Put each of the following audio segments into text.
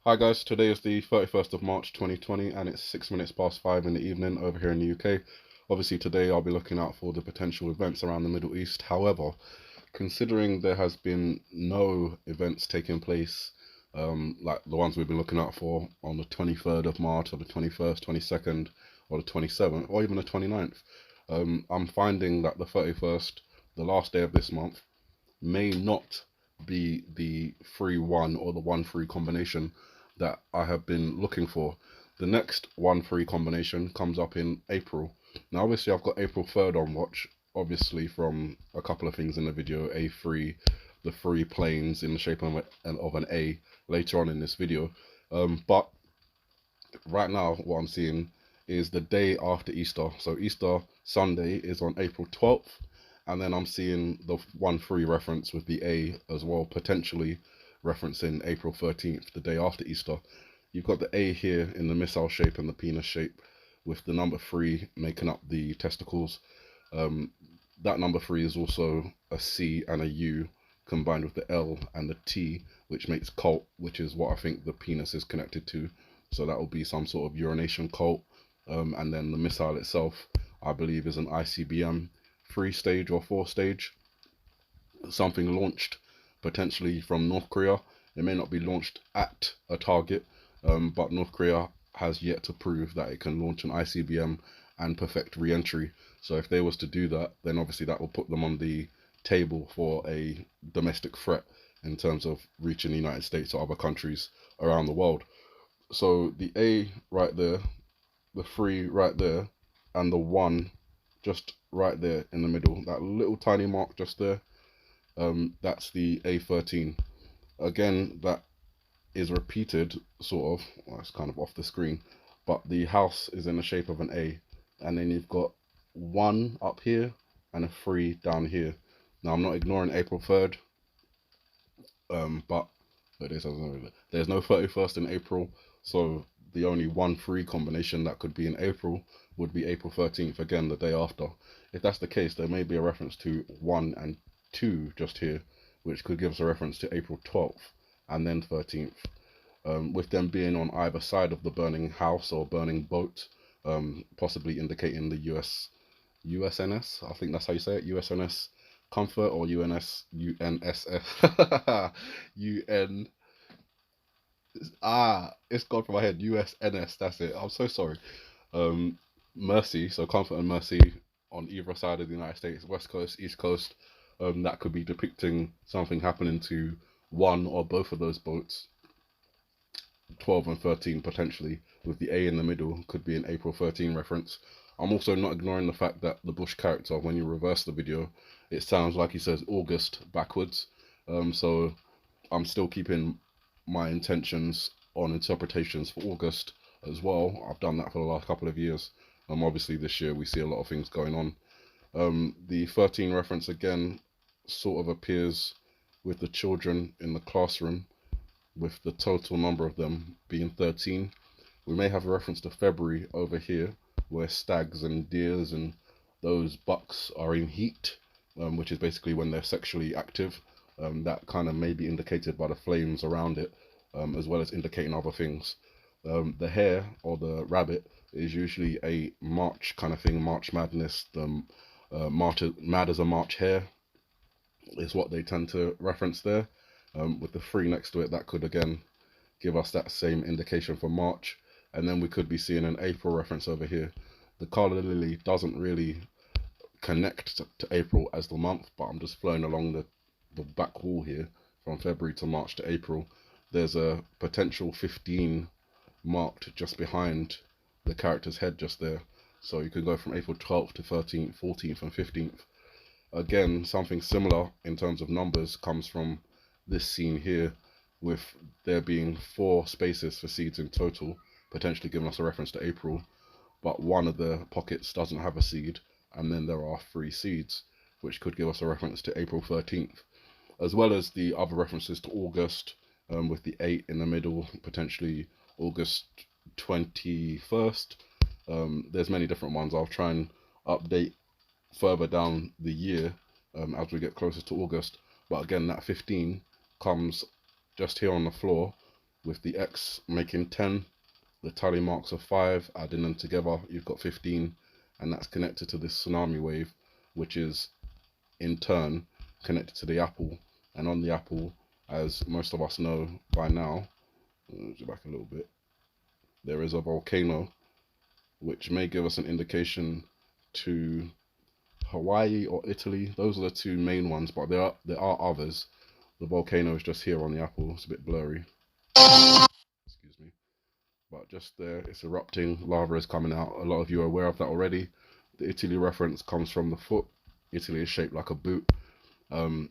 Hi guys, today is the 31st of March 2020 and it's 6 minutes past 5 in the evening over here in the UK. Obviously today I'll be looking out for the potential events around the Middle East. However, considering there has been no events taking place like the ones we've been looking out for on the 23rd of March or the 21st, 22nd or the 27th or even the 29th, I'm finding that the 31st, the last day of this month, may not be the 3-1 or the 1-3 combination that I have been looking for. The next 1-3 combination comes up in April. Now, obviously, I've got April 3rd on watch, obviously, from a couple of things in the video. A3, the three planes in the shape of an A later on in this video. But right now, what I'm seeing is the day after Easter. So, Easter Sunday is on April 12th. And then I'm seeing the 1-3 reference with the A as well, potentially referencing April 13th, the day after Easter. You've got the A here in the missile shape and the penis shape, with the number 3 making up the testicles. That number 3 is also a C and a U combined with the L and the T, which makes cult, which is what I think the penis is connected to. So that will be some sort of urination cult. And then the missile itself, I believe, is an ICBM 3-stage or 4-stage, something launched potentially from North Korea. It may not be launched at a target, but North Korea has yet to prove that it can launch an ICBM and perfect re-entry. So if they was to do that, then obviously that will put them on the table for a domestic threat in terms of reaching the United States or other countries around the world. So the A right there, the 3 right there, and the 1 just right there in the middle, that little tiny mark just there, that's the A13. Again, that is repeated, sort of, well, it's kind of off the screen, but the house is in the shape of an A, and then you've got 1 up here and a 3 down here. Now, I'm not ignoring April 3rd, but there's no 31st in April, so the only 1-3 combination that could be in April would be April 13th, again, the day after. If that's the case, there may be a reference to 1 and 2 just here, which could give us a reference to April 12th and then 13th, with them being on either side of the burning house or burning boat, possibly indicating the USNS, I think that's how you say it, USNS Comfort or UNSF, UN. It's gone from my head. USNS. That's it. I'm so sorry. Um, Mercy. So Comfort and Mercy on either side of the United States, West Coast, East Coast. That could be depicting something happening to one or both of those boats. 12 and 13 potentially, with the A in the middle, could be an April 13 reference. I'm also not ignoring the fact that the Bush character, when you reverse the video, it sounds like he says August backwards. So I'm still keeping my intentions on interpretations for August as well. I've done that for the last couple of years. Obviously this year we see a lot of things going on. The 13 reference again sort of appears with the children in the classroom, with the total number of them being 13. We may have a reference to February over here, where stags and deers and those bucks are in heat, which is basically when they're sexually active. That kind of may be indicated by the flames around it, as well as indicating other things. The hare or the rabbit is usually a March kind of thing, March Madness. The Mad as a March hare is what they tend to reference there. With the 3 next to it, that could again give us that same indication for March. And then we could be seeing an April reference over here. The Carla Lily doesn't really connect to April as the month, but I'm just flowing along the back wall here from February to March to April. There's a potential 15 marked just behind the character's head just there. So you could go from April 12th to 13th, 14th and 15th. Again, something similar in terms of numbers comes from this scene here, with there being 4 spaces for seeds in total, potentially giving us a reference to April, but one of the pockets doesn't have a seed, and then there are 3 seeds, which could give us a reference to April 13th, as well as the other references to August, with the 8 in the middle, potentially August 21st. There's many different ones. I'll try and update further down the year as we get closer to August. But again, that 15 comes just here on the floor with the X making 10, the tally marks of 5, adding them together, you've got 15, and that's connected to this tsunami wave, which is in turn connected to the apple. And on the apple, as most of us know by now, zoom back a little bit, there is a volcano, which may give us an indication to Hawaii or Italy. Those are the two main ones, but there are others. The volcano is just here on the apple. It's a bit blurry. Excuse me. But just there, it's erupting. Lava is coming out. A lot of you are aware of that already. The Italy reference comes from the foot. Italy is shaped like a boot.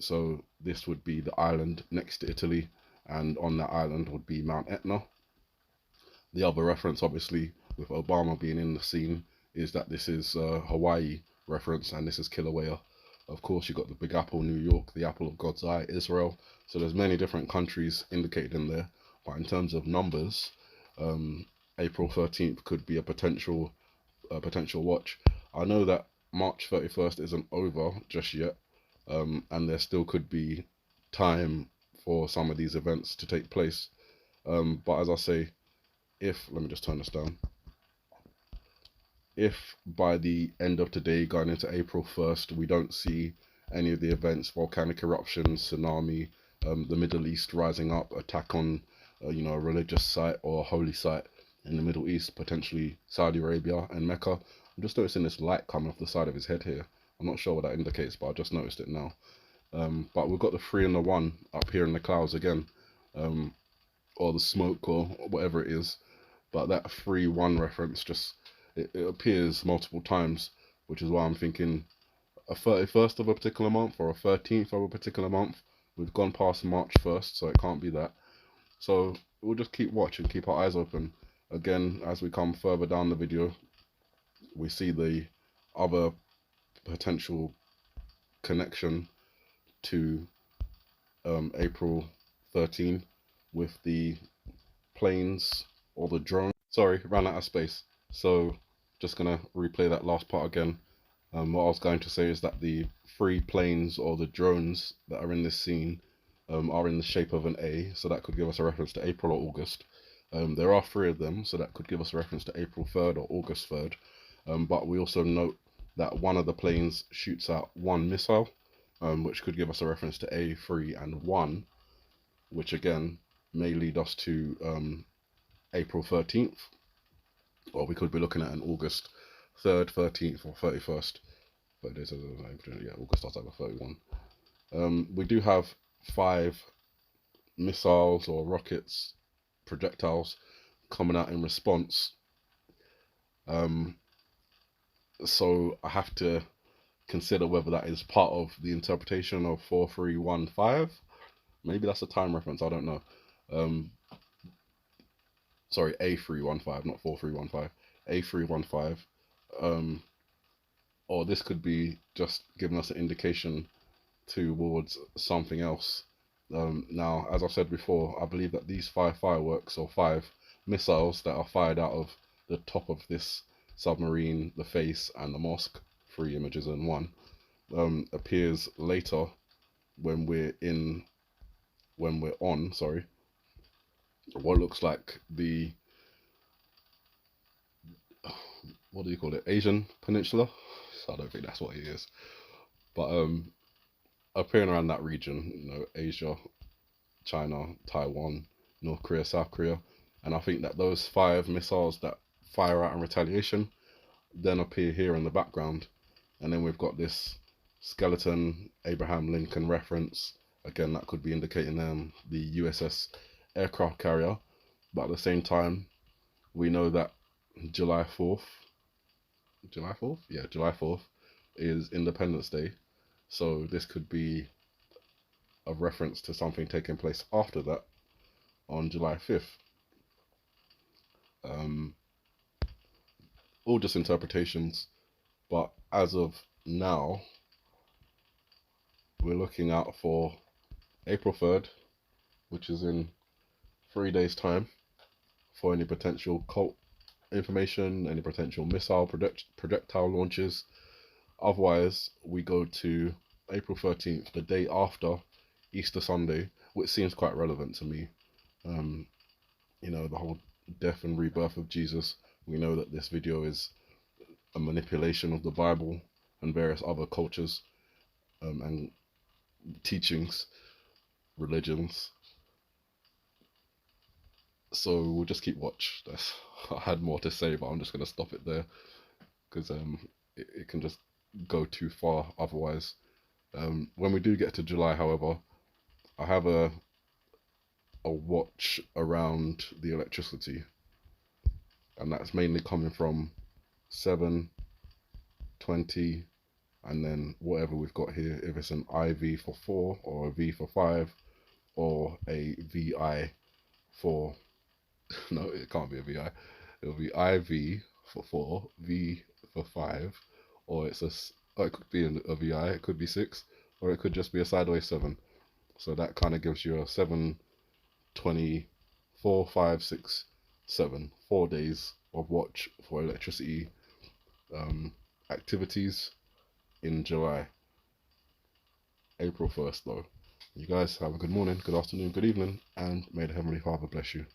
So this would be the island next to Italy, and on that island would be Mount Etna. The other reference, obviously, with Obama being in the scene, is that this is Hawaii reference, and this is Kilauea. Of course, you've got the Big Apple, New York, the Apple of God's Eye, Israel. So there's many different countries indicated in there. But in terms of numbers, April 13th could be a potential watch. I know that March 31st isn't over just yet, and there still could be time for some of these events to take place. But as I say, let me just turn this down. If by the end of today, going into April 1st, we don't see any of the events, volcanic eruptions, tsunami, the Middle East rising up, attack on a religious site or a holy site in the Middle East, potentially Saudi Arabia and Mecca. I'm just noticing this light coming off the side of his head here. I'm not sure what that indicates, but I just noticed it now. But we've got the 3 and the 1 up here in the clouds again, or the smoke or whatever it is. But that 3-1 reference just it appears multiple times, which is why I'm thinking a 31st of a particular month or a 13th of a particular month. We've gone past March 1st, so it can't be that. So we'll just keep watching, keep our eyes open. Again, as we come further down the video, we see the other potential connection to April 13 with the planes or the drone. Sorry, ran out of space. So just gonna replay that last part again. What I was going to say is that the 3 planes or the drones that are in this scene are in the shape of an A, so that could give us a reference to April or August. There are 3 of them, so that could give us a reference to April 3rd or August 3rd. But we also note that one of the planes shoots out 1 missile, which could give us a reference to A, 3, and 1, which again may lead us to April 13th, or we could be looking at an August 3rd, 13th, or 31st. But yeah, August starts over 31. We do have 5 missiles or rockets, projectiles coming out in response. So I have to consider whether that is part of the interpretation of 4315. Maybe that's a time reference, I don't know. Sorry, A315, not 4315. A315. Or this could be just giving us an indication towards something else. Now, as I said before, I believe that these 5 fireworks or 5 missiles that are fired out of the top of this submarine, the face, and the mosque, 3 images in 1, appears later when we're on what looks like the, what do you call it, Asian Peninsula? So I don't think that's what it is, but appearing around that region, Asia, China, Taiwan, North Korea, South Korea, and I think that those 5 missiles that fire out in retaliation then appear here in the background, and then we've got this skeleton Abraham Lincoln reference. Again, that could be indicating the USS aircraft carrier, but at the same time, we know that July 4th is Independence Day, so this could be a reference to something taking place after that on July 5th. All just interpretations, but as of now, we're looking out for April 3rd, which is in 3 days' time, for any potential cult information, any potential missile projectile launches. Otherwise, we go to April 13th, the day after Easter Sunday, which seems quite relevant to me. you know, the whole death and rebirth of Jesus. We know that this video is a manipulation of the Bible and various other cultures and teachings, religions. So we'll just keep watch. I had more to say, but I'm just going to stop it there because it can just go too far otherwise. When we do get to July, however, I have a watch around the electricity, and that's mainly coming from 7, 20, and then whatever we've got here, if it's an IV for 4 or a V for 5 or a VI for no, it can't be a VI. It'll be IV for 4, V for 5, or or it could be a VI, it could be 6, or it could just be a sideways 7. So that kind of gives you a 7, 20, 4, 5, 6, 7, 4 days of watch for electricity um, activities in July. April 1st though. You guys have a good morning, good afternoon, good evening, and may the Heavenly Father bless you.